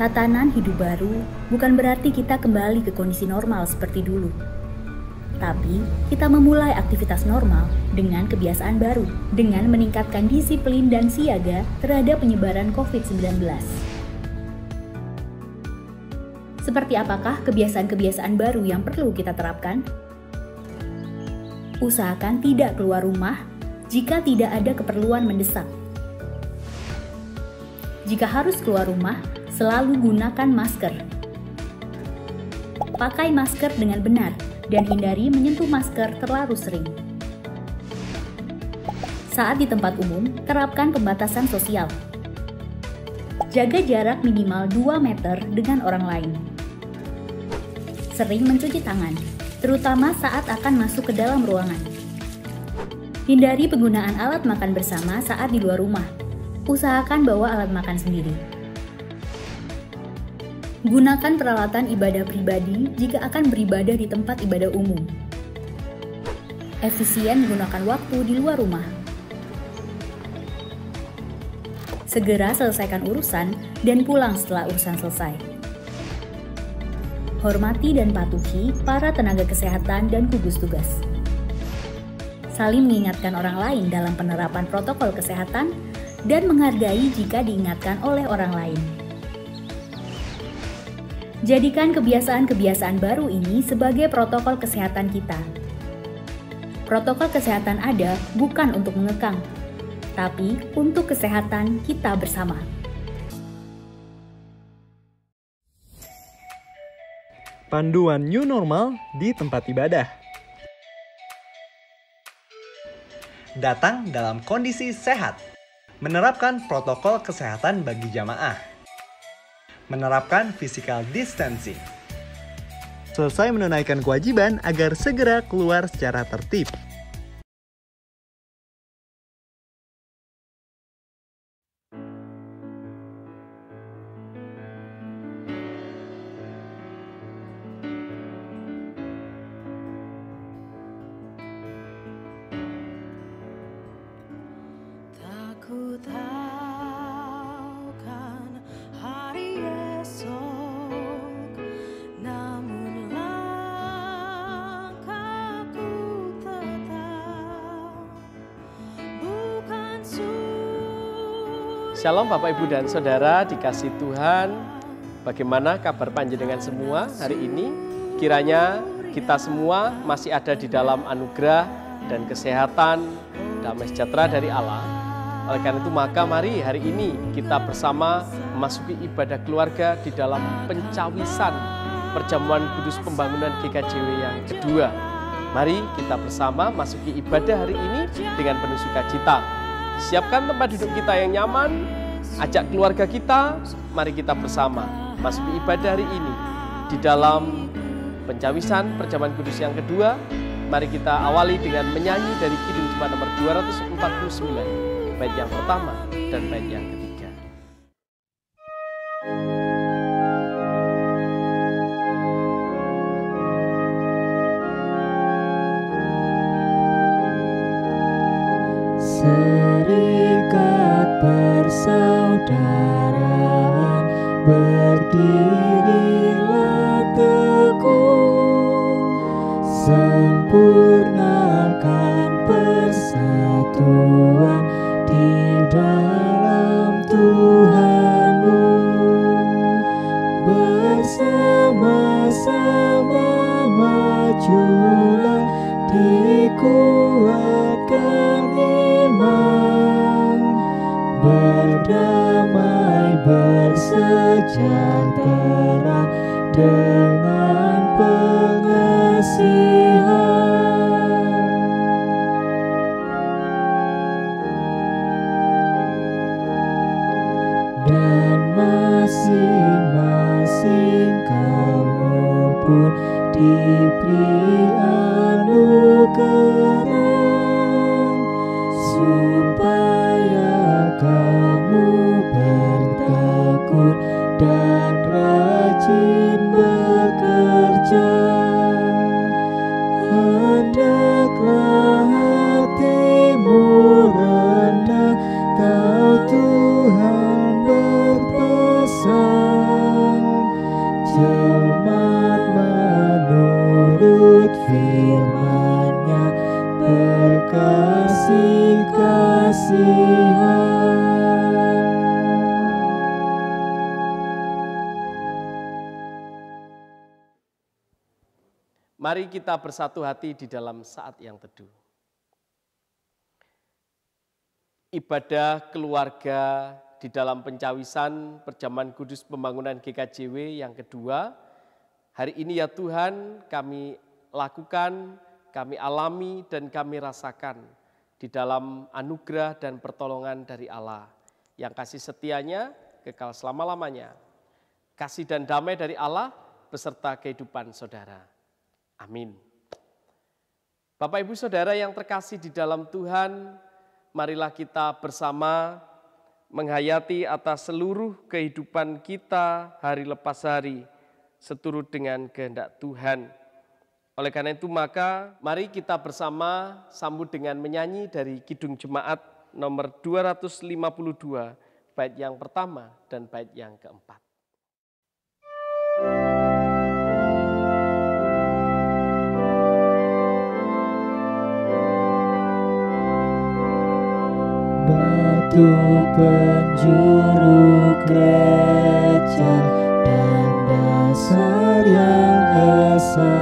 Tatanan hidup baru bukan berarti kita kembali ke kondisi normal seperti dulu. Tapi, kita memulai aktivitas normal dengan kebiasaan baru, dengan meningkatkan disiplin dan siaga terhadap penyebaran COVID-19. Seperti apakah kebiasaan-kebiasaan baru yang perlu kita terapkan? Usahakan tidak keluar rumah jika tidak ada keperluan mendesak. Jika harus keluar rumah, selalu gunakan masker. Pakai masker dengan benar dan hindari menyentuh masker terlalu sering. Saat di tempat umum, terapkan pembatasan sosial. Jaga jarak minimal 2 meter dengan orang lain. Sering mencuci tangan, terutama saat akan masuk ke dalam ruangan. Hindari penggunaan alat makan bersama saat di luar rumah. Usahakan bawa alat makan sendiri. Gunakan peralatan ibadah pribadi jika akan beribadah di tempat ibadah umum. Efisien menggunakan waktu di luar rumah. Segera selesaikan urusan dan pulang setelah urusan selesai. Hormati dan patuhi para tenaga kesehatan dan gugus tugas. Saling mengingatkan orang lain dalam penerapan protokol kesehatan dan menghargai jika diingatkan oleh orang lain. Jadikan kebiasaan-kebiasaan baru ini sebagai protokol kesehatan kita. Protokol kesehatan ada bukan untuk mengekang, tapi untuk kesehatan kita bersama. Panduan new normal di tempat ibadah. Datang dalam kondisi sehat. Menerapkan protokol kesehatan bagi jamaah. Menerapkan physical distancing. Selesai menunaikan kewajiban agar segera keluar secara tertib. Ku tahu kan hari esok, namun langkahku tetap bukan sulit. Shalom Bapak Ibu dan Saudara dikasih Tuhan. Bagaimana kabar panjenengan semua hari ini? Kiranya kita semua masih ada di dalam anugerah dan kesehatan, damai sejahtera dari Allah. Oleh karena itu maka mari hari ini kita bersama memasuki ibadah keluarga di dalam pencawisan perjamuan kudus pembangunan GKJW yang kedua. Mari kita bersama masuki ibadah hari ini dengan penuh sukacita. Siapkan tempat duduk kita yang nyaman, ajak keluarga kita, mari kita bersama masuki ibadah hari ini di dalam pencawisan perjamuan kudus yang kedua. Mari kita awali dengan menyanyi dari Kidung Jemaat nomor 249. Bait yang pertama dan bait yang ketiga. Serikat persaudaraan, berdirilah teguh, sempurnakan persatuan di dalam Tuhanmu. Bersama-sama majulah, dikuatkan iman, berdamai bersejahtera dengan pengasihan. Dan masing-masing kamu pun diberi anugerah, supaya kamu bertekun dan rajin bekerja. Hendaklah hatimu rendah, tahu Tuhan berpesan, Mari kita bersatu hati di dalam saat yang teduh. Ibadah keluarga di dalam pencawisan Perjamuan Kudus Pembangunan GKJW yang kedua, hari ini ya Tuhan kami lakukan, kami alami dan kami rasakan di dalam anugerah dan pertolongan dari Allah yang kasih setianya kekal selama-lamanya. Kasih dan damai dari Allah beserta kehidupan saudara. Amin. Bapak Ibu Saudara yang terkasih di dalam Tuhan, marilah kita bersama menghayati atas seluruh kehidupan kita hari lepas hari seturut dengan kehendak Tuhan. Oleh karena itu maka mari kita bersama sambut dengan menyanyi dari Kidung Jemaat nomor 252 bait yang pertama dan bait yang keempat. Batu penjuru gereja dan dasar yang esa,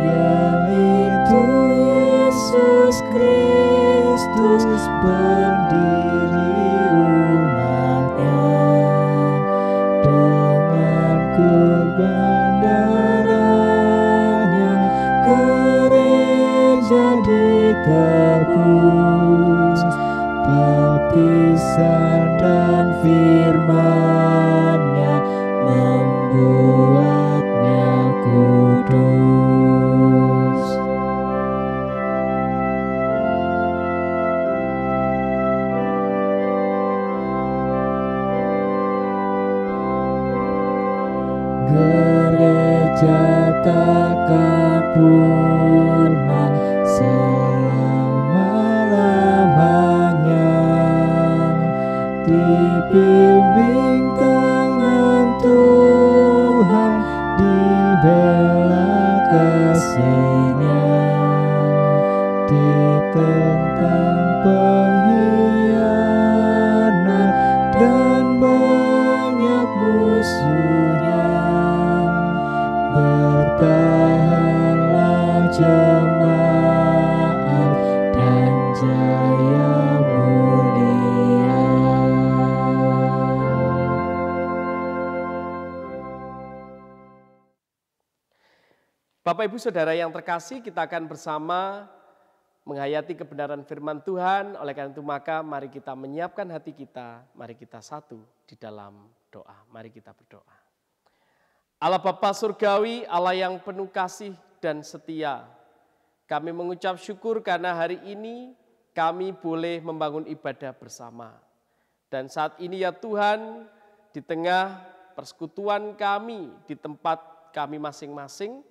yaitu Yesus Kristus berdiri umatnya dengan kurban darahnya, gereja ditebus, baptisan dan firman-Nya membuatnya kudus. Gereja takkan punah selama-lamanya, dibimbing tangan Tuhan, dibela kasih-Nya, ditentang pengkhianat dan banyak musuhnya. Bertahanlah jemaat dan jaya mulia. Bapak Ibu Saudara yang terkasih, kita akan bersama menghayati kebenaran firman Tuhan. Oleh karena itu maka mari kita menyiapkan hati kita, mari kita satu di dalam doa. Mari kita berdoa. Allah Bapa Surgawi, Allah yang penuh kasih dan setia, kami mengucap syukur karena hari ini kami boleh membangun ibadah bersama. Dan saat ini ya Tuhan, di tengah persekutuan kami, di tempat kami masing-masing,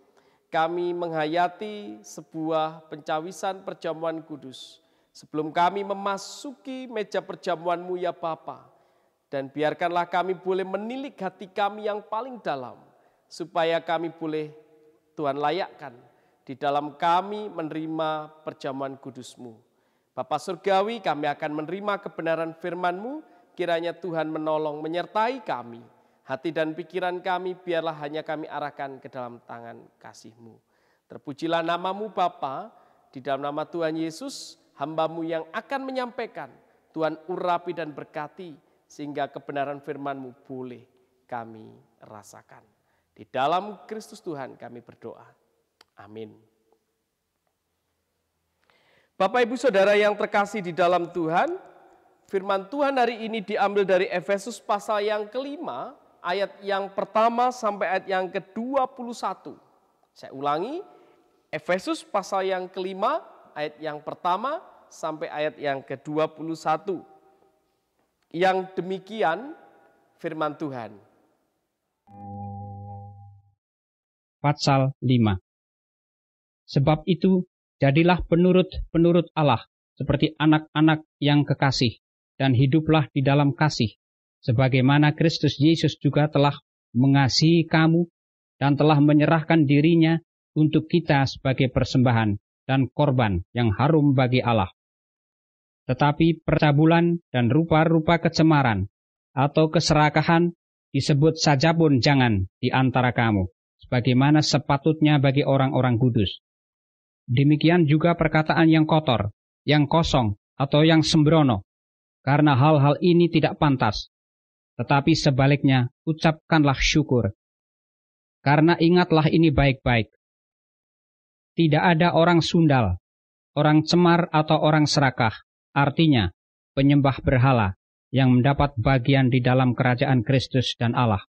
kami menghayati sebuah pencawisan perjamuan kudus. Sebelum kami memasuki meja perjamuan-Mu ya Bapa, dan biarkanlah kami boleh menilik hati kami yang paling dalam, supaya kami boleh Tuhan layakkan di dalam kami menerima perjamuan kudus-Mu. Bapa Surgawi, kami akan menerima kebenaran firman-Mu, kiranya Tuhan menolong menyertai kami. Hati dan pikiran kami biarlah hanya kami arahkan ke dalam tangan kasih-Mu. Terpujilah nama-Mu Bapa, di dalam nama Tuhan Yesus, hamba-Mu yang akan menyampaikan, Tuhan urapi dan berkati, sehingga kebenaran firman-Mu boleh kami rasakan. Di dalam Kristus Tuhan kami berdoa. Amin. Bapak Ibu Saudara yang terkasih di dalam Tuhan, firman Tuhan hari ini diambil dari Efesus pasal yang kelima, ayat yang pertama sampai ayat yang ke-21. Saya ulangi, Efesus pasal yang kelima, ayat yang pertama sampai ayat yang ke-21. Yang demikian firman Tuhan. Pasal 5. Sebab itu, jadilah penurut-penurut Allah, seperti anak-anak yang kekasih, dan hiduplah di dalam kasih, sebagaimana Kristus Yesus juga telah mengasihi kamu, dan telah menyerahkan dirinya untuk kita sebagai persembahan dan korban yang harum bagi Allah. Tetapi percabulan dan rupa-rupa kecemaran, atau keserakahan, disebut saja pun jangan di antara kamu, sebagaimana sepatutnya bagi orang-orang kudus. Demikian juga perkataan yang kotor, yang kosong, atau yang sembrono, karena hal-hal ini tidak pantas. Tetapi sebaliknya, ucapkanlah syukur. Karena ingatlah ini baik-baik. Tidak ada orang sundal, orang cemar atau orang serakah, artinya penyembah berhala, yang mendapat bagian di dalam kerajaan Kristus dan Allah.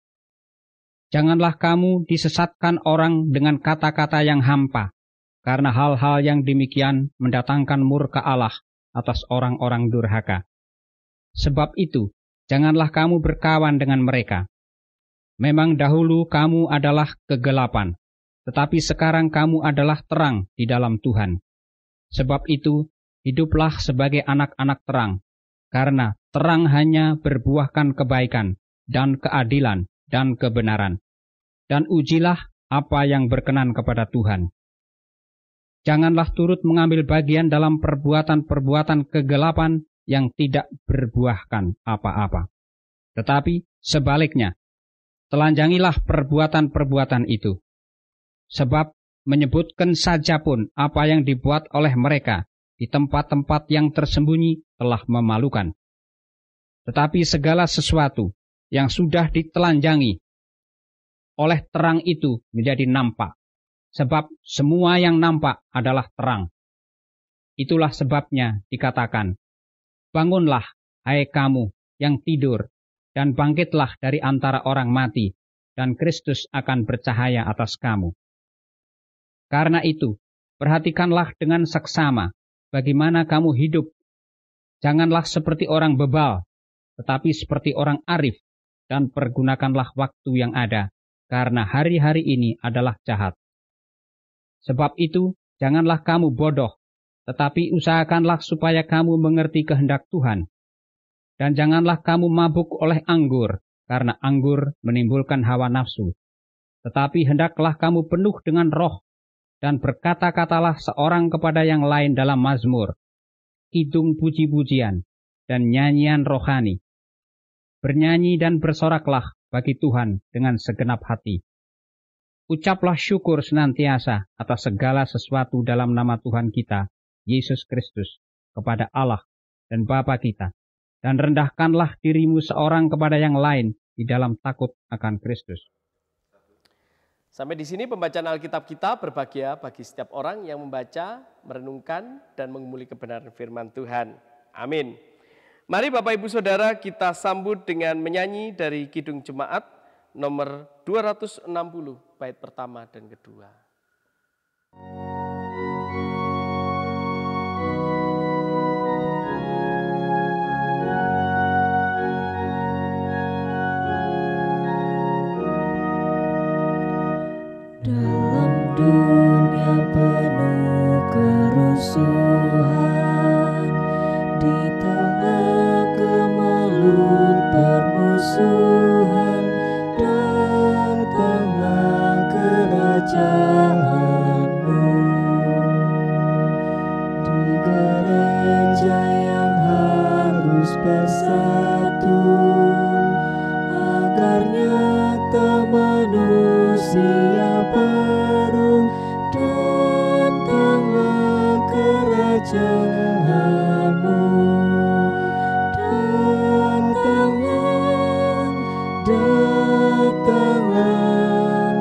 Janganlah kamu disesatkan orang dengan kata-kata yang hampa, karena hal-hal yang demikian mendatangkan murka Allah atas orang-orang durhaka. Sebab itu, janganlah kamu berkawan dengan mereka. Memang dahulu kamu adalah kegelapan, tetapi sekarang kamu adalah terang di dalam Tuhan. Sebab itu, hiduplah sebagai anak-anak terang, karena terang hanya berbuahkan kebaikan dan keadilan dan kebenaran. Dan ujilah apa yang berkenan kepada Tuhan. Janganlah turut mengambil bagian dalam perbuatan-perbuatan kegelapan yang tidak berbuahkan apa-apa. Tetapi sebaliknya, telanjangilah perbuatan-perbuatan itu. Sebab menyebutkan saja pun apa yang dibuat oleh mereka di tempat-tempat yang tersembunyi telah memalukan. Tetapi segala sesuatu yang sudah ditelanjangi oleh terang itu menjadi nampak. Sebab semua yang nampak adalah terang. Itulah sebabnya dikatakan, bangunlah, hai kamu yang tidur, dan bangkitlah dari antara orang mati, dan Kristus akan bercahaya atas kamu. Karena itu, perhatikanlah dengan seksama bagaimana kamu hidup. Janganlah seperti orang bebal, tetapi seperti orang arif, dan pergunakanlah waktu yang ada, karena hari-hari ini adalah jahat. Sebab itu, janganlah kamu bodoh, tetapi usahakanlah supaya kamu mengerti kehendak Tuhan. Dan janganlah kamu mabuk oleh anggur, karena anggur menimbulkan hawa nafsu. Tetapi hendaklah kamu penuh dengan roh, dan berkata-katalah seorang kepada yang lain dalam mazmur, kidung puji-pujian, dan nyanyian rohani. Bernyanyi dan bersoraklah bagi Tuhan dengan segenap hati. Ucaplah syukur senantiasa atas segala sesuatu dalam nama Tuhan kita, Yesus Kristus, kepada Allah dan Bapa kita, dan rendahkanlah dirimu seorang kepada yang lain di dalam takut akan Kristus. Sampai di sini pembacaan Alkitab kita. Berbahagia bagi setiap orang yang membaca, merenungkan, dan mengumuli kebenaran firman Tuhan. Amin. Mari Bapak Ibu Saudara kita sambut dengan menyanyi dari Kidung Jemaat nomor 260 bait pertama dan kedua. Dalam dunia penuh kerusuhan, di tengah kemelut permusuhan, datanglah kerajaanmu. Di gereja yang harus bersatu, agar nyata manusia baru, datanglah kerajaanmu. Datanglah,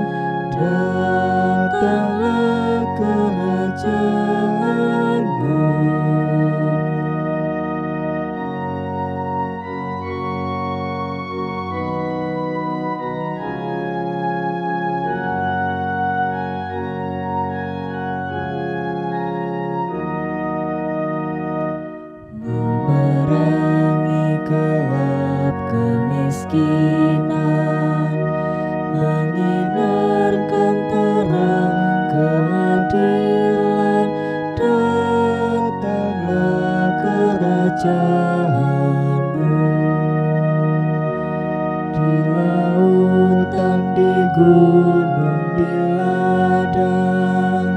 datanglah kerajaanmu. Memerangi gelap kemiskinan, menyinarkan terang keadilan, datanglah kerajaanmu. Di lautan, di gunung, di ladang,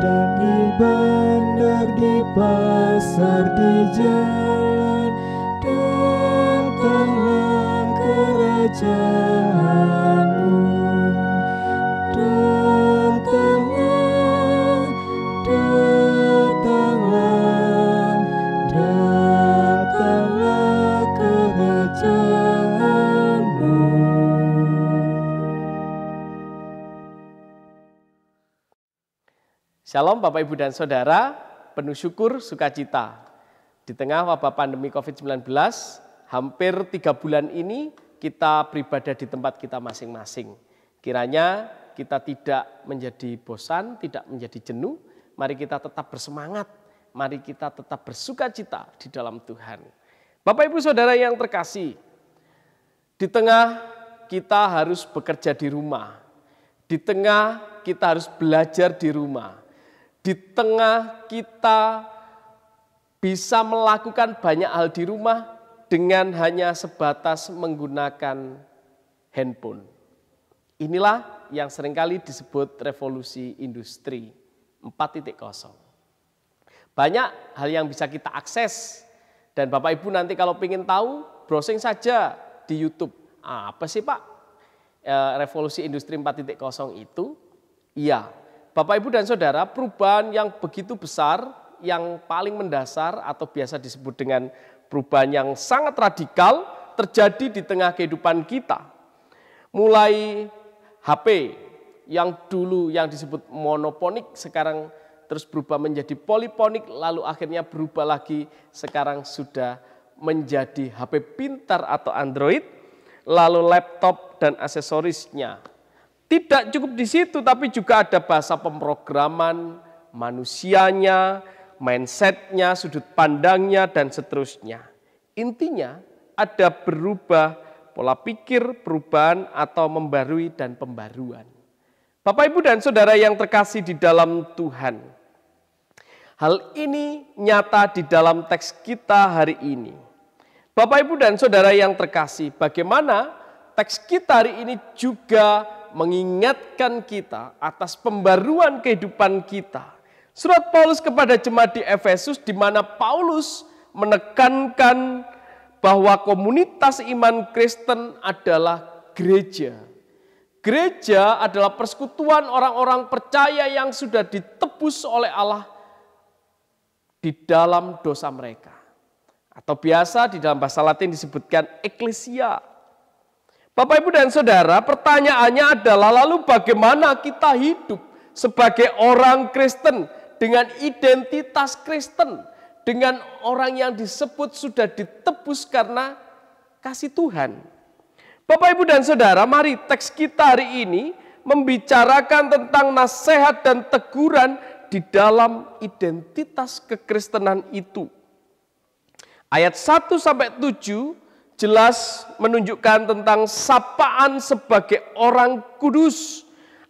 dan di bandar, di pasar, di jalan, datanglah kerajaanmu. kerajaanmu. Shalom Bapak Ibu dan Saudara, penuh syukur sukacita. Di tengah wabah pandemi COVID-19, hampir 3 bulan ini kita beribadah di tempat kita masing-masing. Kiranya kita tidak menjadi bosan, tidak menjadi jenuh, mari kita tetap bersemangat, mari kita tetap bersukacita di dalam Tuhan. Bapak Ibu Saudara yang terkasih, di tengah kita harus bekerja di rumah, di tengah kita harus belajar di rumah, di tengah kita bisa melakukan banyak hal di rumah dengan hanya sebatas menggunakan handphone. Inilah yang seringkali disebut revolusi industri 4.0. Banyak hal yang bisa kita akses dan Bapak Ibu nanti kalau ingin tahu browsing saja di YouTube. Apa sih Pak revolusi industri 4.0 itu? Iya. Bapak Ibu dan Saudara, perubahan yang begitu besar, yang paling mendasar atau biasa disebut dengan perubahan yang sangat radikal terjadi di tengah kehidupan kita. Mulai HP yang dulu yang disebut monoponik sekarang terus berubah menjadi poliponik, lalu akhirnya berubah lagi sekarang sudah menjadi HP pintar atau Android, lalu laptop dan aksesorisnya. Tidak cukup di situ, tapi juga ada bahasa pemrograman, manusianya, mindsetnya, sudut pandangnya, dan seterusnya. Intinya ada berubah pola pikir, perubahan atau membarui dan pembaruan. Bapak Ibu dan Saudara yang terkasih di dalam Tuhan, hal ini nyata di dalam teks kita hari ini. Bapak Ibu dan Saudara yang terkasih, bagaimana teks kita hari ini juga mengingatkan kita atas pembaruan kehidupan kita. Surat Paulus kepada jemaat di Efesus di mana Paulus menekankan bahwa komunitas iman Kristen adalah gereja. Gereja adalah persekutuan orang-orang percaya yang sudah ditebus oleh Allah di dalam dosa mereka. Atau biasa di dalam bahasa Latin disebutkan eklesia. Bapak Ibu dan Saudara, pertanyaannya adalah lalu bagaimana kita hidup sebagai orang Kristen dengan identitas Kristen, dengan orang yang disebut sudah ditebus karena kasih Tuhan. Bapak Ibu dan Saudara, mari teks kita hari ini membicarakan tentang nasihat dan teguran di dalam identitas kekristenan itu. Ayat 1-7 jelas menunjukkan tentang sapaan sebagai orang kudus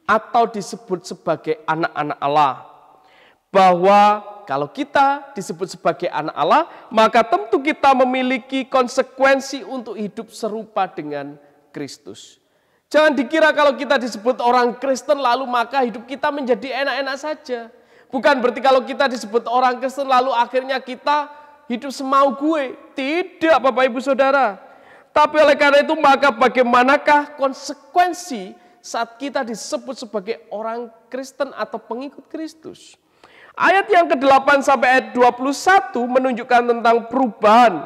atau disebut sebagai anak-anak Allah. Bahwa kalau kita disebut sebagai anak Allah, maka tentu kita memiliki konsekuensi untuk hidup serupa dengan Kristus. Jangan dikira kalau kita disebut orang Kristen lalu maka hidup kita menjadi enak-enak saja. Bukan berarti kalau kita disebut orang Kristen lalu akhirnya kita hidup semau gue. Tidak Bapak Ibu Saudara. Tapi oleh karena itu maka bagaimanakah konsekuensi saat kita disebut sebagai orang Kristen atau pengikut Kristus? Ayat yang ke-8 sampai ayat 21 menunjukkan tentang perubahan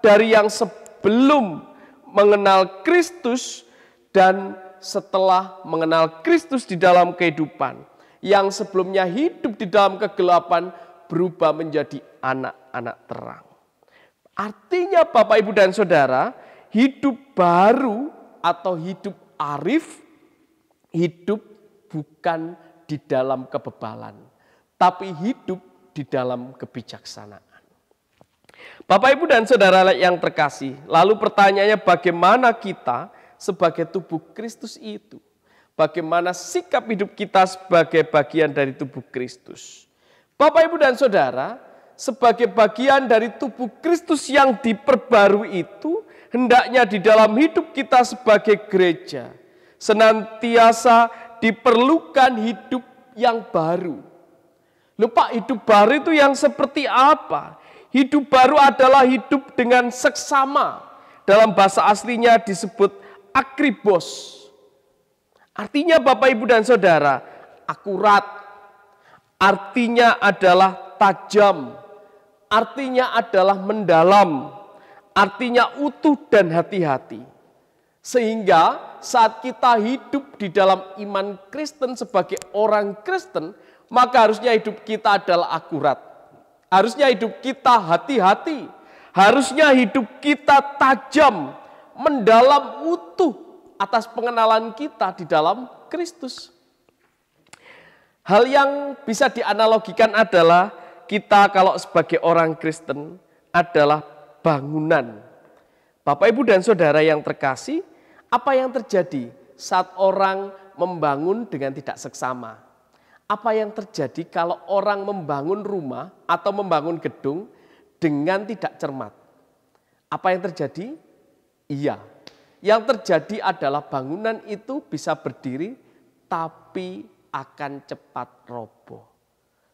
dari yang sebelum mengenal Kristus dan setelah mengenal Kristus di dalam kehidupan. Yang sebelumnya hidup di dalam kegelapan berubah menjadi anak-anak terang. Artinya Bapak Ibu dan Saudara, hidup baru atau hidup arif, hidup bukan di dalam kebebalan, tapi hidup di dalam kebijaksanaan. Bapak Ibu dan Saudara yang terkasih, lalu pertanyaannya bagaimana kita sebagai tubuh Kristus itu? Bagaimana sikap hidup kita sebagai bagian dari tubuh Kristus? Bapak Ibu dan Saudara, sebagai bagian dari tubuh Kristus yang diperbarui itu, hendaknya di dalam hidup kita sebagai gereja senantiasa diperlukan hidup yang baru. Lupa hidup baru itu yang seperti apa? Hidup baru adalah hidup dengan seksama. Dalam bahasa aslinya disebut akribos. Artinya Bapak Ibu dan Saudara, akurat. Artinya adalah tajam. Artinya adalah mendalam. artinya utuh dan hati-hati. Sehingga saat kita hidup di dalam iman Kristen sebagai orang Kristen, maka harusnya hidup kita adalah akurat. Harusnya hidup kita hati-hati. Harusnya hidup kita tajam, mendalam, utuh atas pengenalan kita di dalam Kristus. Hal yang bisa dianalogikan adalah kita kalau sebagai orang Kristen adalah bangunan. Bapak, Ibu, dan Saudara yang terkasih, apa yang terjadi saat orang membangun dengan tidak seksama? Apa yang terjadi kalau orang membangun rumah atau membangun gedung dengan tidak cermat? Apa yang terjadi? Iya, yang terjadi adalah bangunan itu bisa berdiri tapi akan cepat roboh.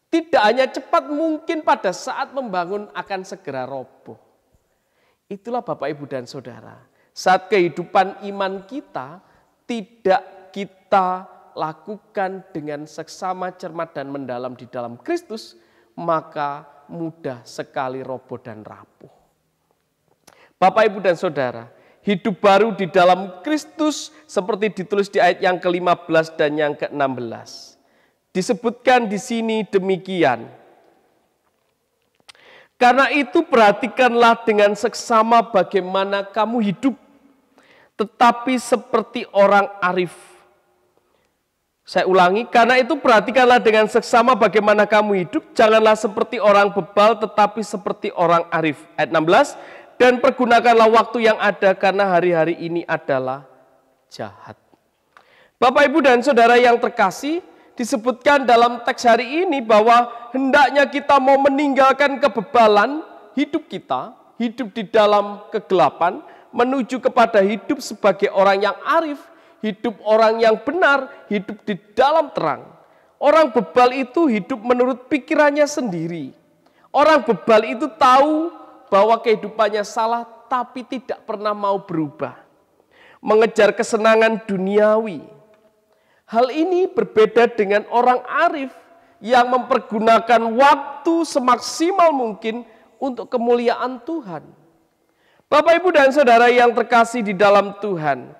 Tidak hanya cepat, mungkin pada saat membangun akan segera roboh. Itulah Bapak, Ibu, dan Saudara. Saat kehidupan iman kita tidak kita lakukan dengan seksama, cermat, dan mendalam di dalam Kristus, maka mudah sekali roboh dan rapuh. Bapak, Ibu, dan Saudara, hidup baru di dalam Kristus seperti ditulis di ayat yang ke-15 dan yang ke-16. Disebutkan di sini demikian. Karena itu perhatikanlah dengan seksama bagaimana kamu hidup, tetapi seperti orang arif. Saya ulangi, karena itu perhatikanlah dengan seksama bagaimana kamu hidup, janganlah seperti orang bebal tetapi seperti orang arif. Ayat 16, dan pergunakanlah waktu yang ada karena hari-hari ini adalah jahat. Bapak, Ibu, dan Saudara yang terkasih, disebutkan dalam teks hari ini bahwa hendaknya kita mau meninggalkan kebebalan hidup kita, hidup di dalam kegelapan, menuju kepada hidup sebagai orang yang arif, hidup orang yang benar, hidup di dalam terang. Orang bebal itu hidup menurut pikirannya sendiri. Orang bebal itu tahu bahwa kehidupannya salah tapi tidak pernah mau berubah. Mengejar kesenangan duniawi. Hal ini berbeda dengan orang arif yang mempergunakan waktu semaksimal mungkin untuk kemuliaan Tuhan. Bapak, Ibu, dan Saudara yang terkasih di dalam Tuhan.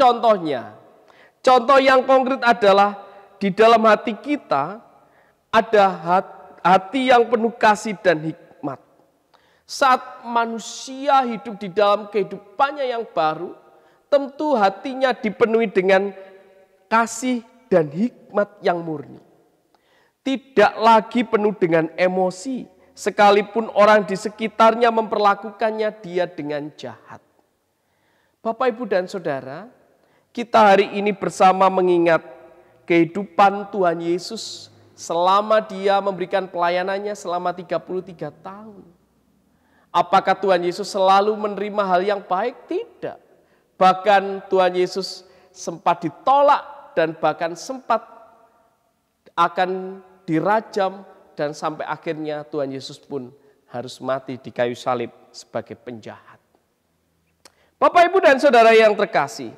Contohnya, contoh yang konkret adalah di dalam hati kita ada hati yang penuh kasih dan hikmat. Saat manusia hidup di dalam kehidupannya yang baru, tentu hatinya dipenuhi dengan kasih dan hikmat yang murni. Tidak lagi penuh dengan emosi, sekalipun orang di sekitarnya memperlakukannya dia dengan jahat. Bapak, Ibu, dan Saudara, kita hari ini bersama mengingat kehidupan Tuhan Yesus selama dia memberikan pelayanannya selama 33 tahun. Apakah Tuhan Yesus selalu menerima hal yang baik? Tidak. Bahkan Tuhan Yesus sempat ditolak dan bahkan sempat akan dirajam dan sampai akhirnya Tuhan Yesus pun harus mati di kayu salib sebagai penjahat. Bapak, Ibu, dan Saudara yang terkasih,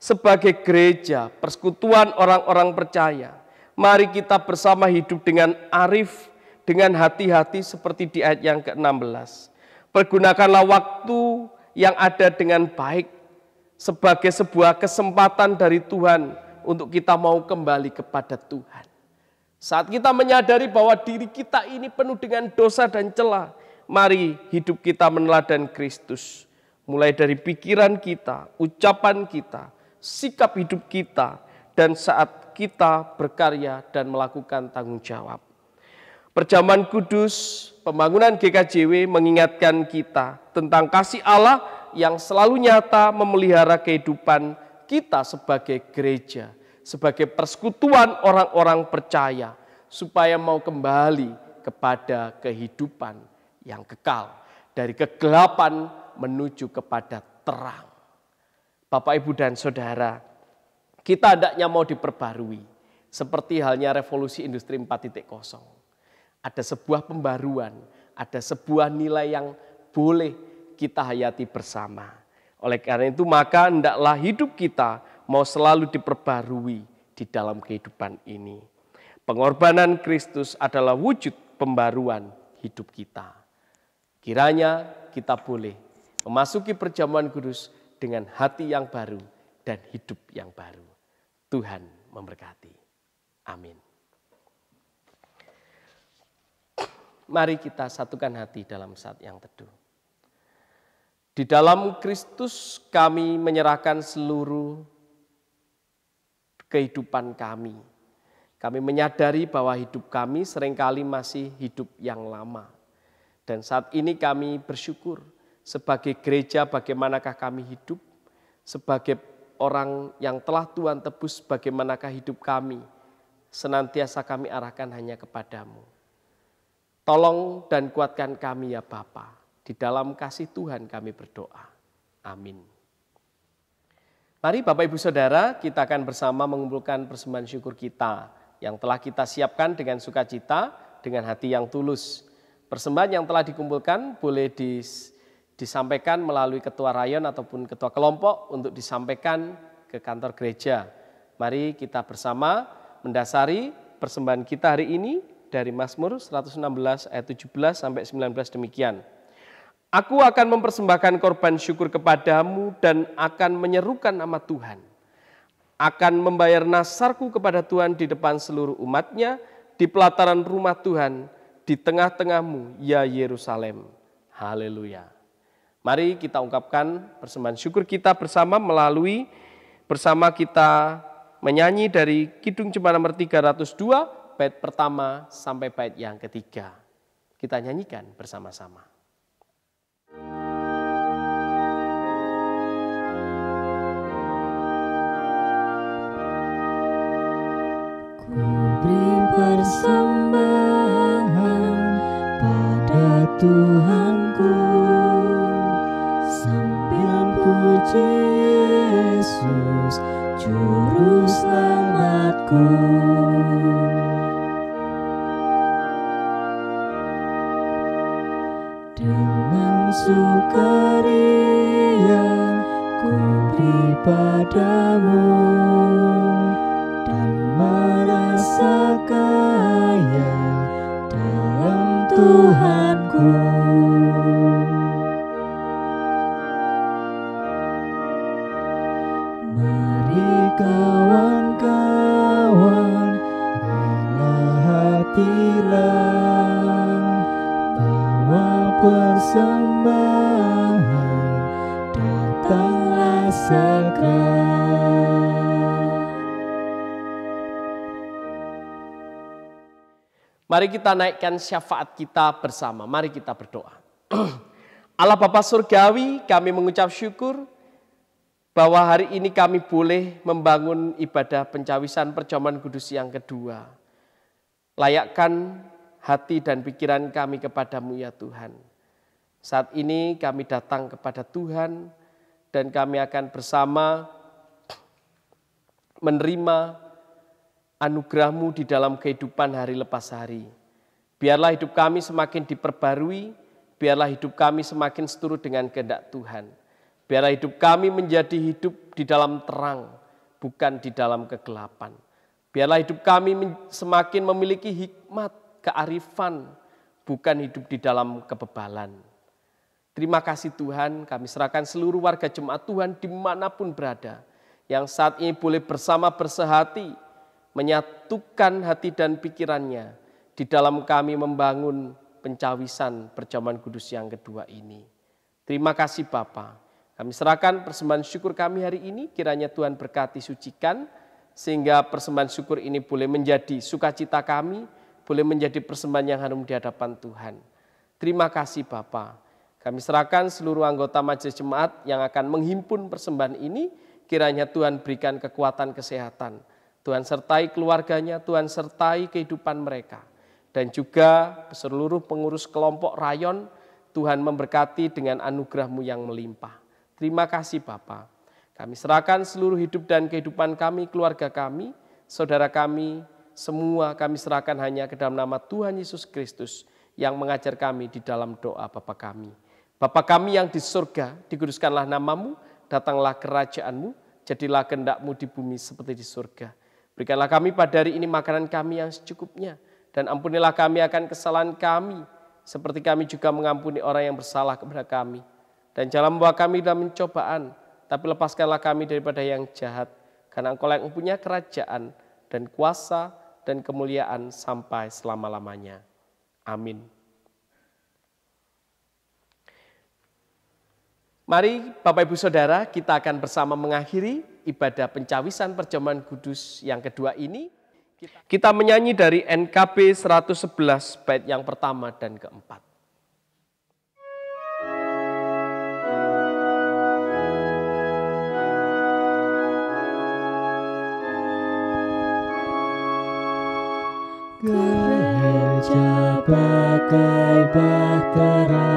sebagai gereja, persekutuan orang-orang percaya, mari kita bersama hidup dengan arif, dengan hati-hati seperti di ayat yang ke-16. Pergunakanlah waktu yang ada dengan baik sebagai sebuah kesempatan dari Tuhan untuk kita mau kembali kepada Tuhan. Saat kita menyadari bahwa diri kita ini penuh dengan dosa dan celah, mari hidup kita meneladani Kristus. Mulai dari pikiran kita, ucapan kita, sikap hidup kita, dan saat kita berkarya dan melakukan tanggung jawab. Perjamuan kudus, pembangunan GKJW mengingatkan kita tentang kasih Allah yang selalu nyata memelihara kehidupan kita sebagai gereja, sebagai persekutuan orang-orang percaya, supaya mau kembali kepada kehidupan yang kekal, dari kegelapan menuju kepada terang. Bapak, Ibu, dan Saudara, kita hendaknya mau diperbarui, seperti halnya revolusi industri 4.0. Ada sebuah pembaruan, ada sebuah nilai yang boleh kita hayati bersama. Oleh karena itu maka hendaklah hidup kita mau selalu diperbarui di dalam kehidupan ini. Pengorbanan Kristus adalah wujud pembaruan hidup kita. Kiranya kita boleh memasuki perjamuan kudus dengan hati yang baru dan hidup yang baru. Tuhan memberkati. Amin. Mari kita satukan hati dalam saat yang teduh. Di dalam Kristus kami menyerahkan seluruh kehidupan kami. Kami menyadari bahwa hidup kami seringkali masih hidup yang lama. Dan saat ini kami bersyukur sebagai gereja bagaimanakah kami hidup, sebagai orang yang telah Tuhan tebus bagaimanakah hidup kami, senantiasa kami arahkan hanya kepadamu. Tolong dan kuatkan kami ya Bapa. Di dalam kasih Tuhan kami berdoa. Amin. Mari Bapak Ibu Saudara, kita akan bersama mengumpulkan persembahan syukur kita yang telah kita siapkan dengan sukacita, dengan hati yang tulus. Persembahan yang telah dikumpulkan boleh disampaikan melalui ketua rayon ataupun ketua kelompok untuk disampaikan ke kantor gereja. Mari kita bersama mendasari persembahan kita hari ini dari Mazmur 116 ayat 17 sampai 19 demikian. Aku akan mempersembahkan korban syukur kepadamu dan akan menyerukan nama Tuhan. Akan membayar nasarku kepada Tuhan di depan seluruh umatnya, di pelataran rumah Tuhan, di tengah-tengahmu, ya Yerusalem. Haleluya. Mari kita ungkapkan persembahan syukur kita bersama kita menyanyi dari Kidung Jemaat nomor 302, bait pertama sampai bait yang ketiga. Kita nyanyikan bersama-sama. Beri persembahan pada Tuhanku sambil puji Yesus Juru Selamatku. Dengan sukaria ku beri padamu dan merasa kaya dalam Tuhanku. Mari kawan-kawan, rela hatilah, bawa persembahan, datanglah segera. Mari kita naikkan syafaat kita bersama. Mari kita berdoa. Allah Bapa Surgawi, kami mengucap syukur bahwa hari ini kami boleh membangun ibadah pencawisan perjamuan kudus yang kedua. Layakkan hati dan pikiran kami kepadamu ya Tuhan. Saat ini kami datang kepada Tuhan dan kami akan bersama menerima anugerah-Mu di dalam kehidupan hari lepas hari. Biarlah hidup kami semakin diperbarui, biarlah hidup kami semakin seturut dengan kehendak Tuhan. Biarlah hidup kami menjadi hidup di dalam terang, bukan di dalam kegelapan. Biarlah hidup kami semakin memiliki hikmat, kearifan, bukan hidup di dalam kebebalan. Terima kasih Tuhan, kami serahkan seluruh warga jemaat Tuhan dimanapun berada, yang saat ini boleh bersama bersehati, menyatukan hati dan pikirannya di dalam kami membangun pencawisan perjamuan kudus yang kedua ini. Terima kasih Bapa. Kami serahkan persembahan syukur kami hari ini, kiranya Tuhan berkati sucikan, sehingga persembahan syukur ini boleh menjadi sukacita kami, boleh menjadi persembahan yang harum di hadapan Tuhan. Terima kasih Bapa. Kami serahkan seluruh anggota majelis jemaat yang akan menghimpun persembahan ini, kiranya Tuhan berikan kekuatan kesehatan. Tuhan sertai keluarganya, Tuhan sertai kehidupan mereka. Dan juga seluruh pengurus kelompok rayon, Tuhan memberkati dengan anugerah-Mu yang melimpah. Terima kasih Bapa. Kami serahkan seluruh hidup dan kehidupan kami, keluarga kami, saudara kami, semua kami serahkan hanya ke dalam nama Tuhan Yesus Kristus yang mengajar kami di dalam doa Bapa kami. Bapa kami yang di surga, dikuduskanlah nama-Mu, datanglah kerajaan-Mu, jadilah kehendak-Mu di bumi seperti di surga. Berikanlah kami pada hari ini makanan kami yang secukupnya, dan ampunilah kami akan kesalahan kami, seperti kami juga mengampuni orang yang bersalah kepada kami. Dan jangan membawa kami dalam pencobaan, tapi lepaskanlah kami daripada yang jahat. Karena Engkau yang mempunyai kerajaan dan kuasa dan kemuliaan sampai selama-lamanya. Amin. Mari Bapak Ibu Saudara, kita akan bersama mengakhiri ibadah pencawisan perjamuan kudus yang kedua ini. Kita menyanyi dari NKB 111 bait yang pertama dan keempat. Gereja bagai bahtera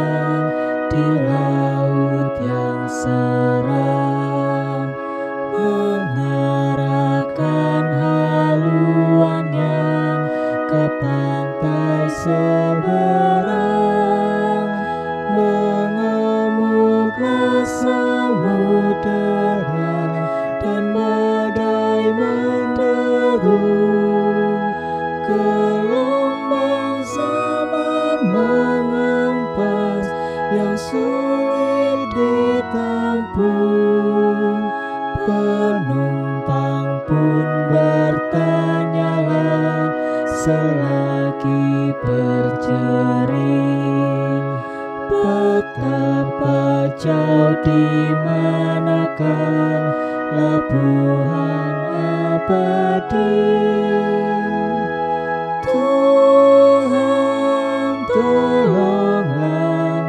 di laut yang seram, mengarahkan haluannya ke pantai seberang, mengamuklah samudera dan badai menderu. Gelombang zaman mengempas yang sulit ditampung. Penumpang pun bertanyalah selagi berjerit, betapa jauh di manakah labuhan abadi. Tuhan tolonglah,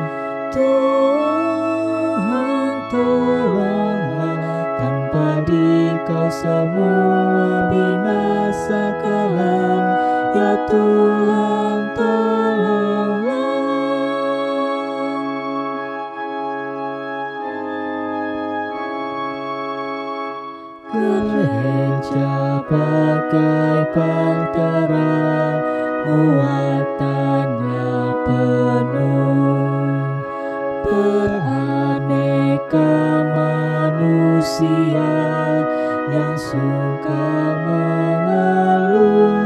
Tuhan tolonglah, tanpa Dikau semua binasa kelam. Ya Tuhan tolonglah. Gereja bagai bahtera, muatannya penuh, beraneka manusia yang suka mengeluh,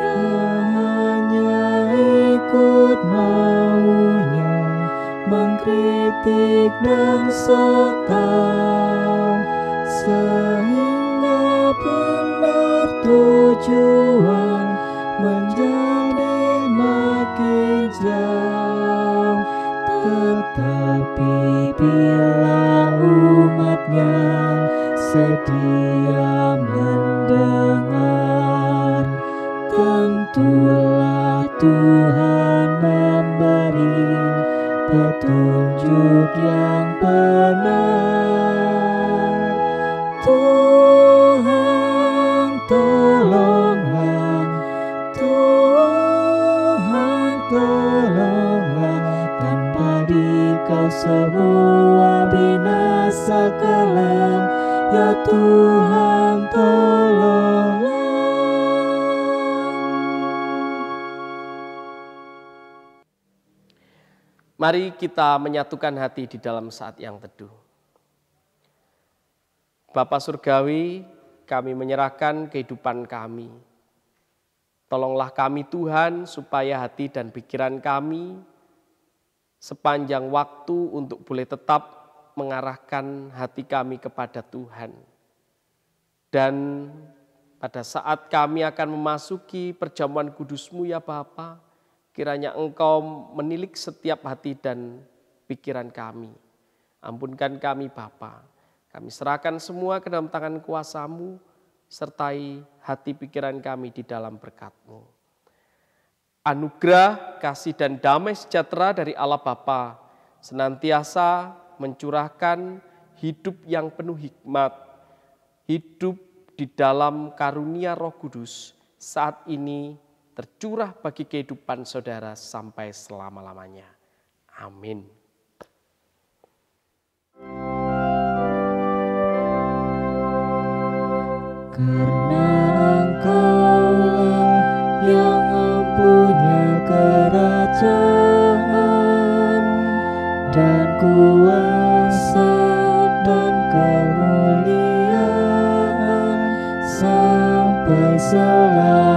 yang hanya ikut maunya, mengkritik dan sok tahu, sehingga benar tujuan menjadi makin jauh. Tetapi bila umatnya sedia mendengar, tentulah Tuhan memberi petunjuk yang benar. Tuhan tolonglah, Tuhan tolonglah, tanpa Dikau semua binasa kelam. Ya Tuhan tolonglah. Mari kita menyatukan hati di dalam saat yang teduh. Bapa Surgawi, kami menyerahkan kehidupan kami. Tolonglah kami Tuhan, supaya hati dan pikiran kami sepanjang waktu untuk boleh tetap mengarahkan hati kami kepada Tuhan. Dan pada saat kami akan memasuki perjamuan kudus-Mu ya Bapa, kiranya Engkau menilik setiap hati dan pikiran kami. Ampunkan kami Bapa. Kami serahkan semua ke dalam tangan kuasa-Mu, sertai hati pikiran kami di dalam berkat-Mu. Anugerah, kasih dan damai sejahtera dari Allah Bapa senantiasa mencurahkan hidup yang penuh hikmat, hidup di dalam karunia Roh Kudus saat ini tercurah bagi kehidupan saudara sampai selama-lamanya. Amin. Karena Engkaulah yang mempunyai kerajaan dan kuasa dan kemuliaan sampai selama.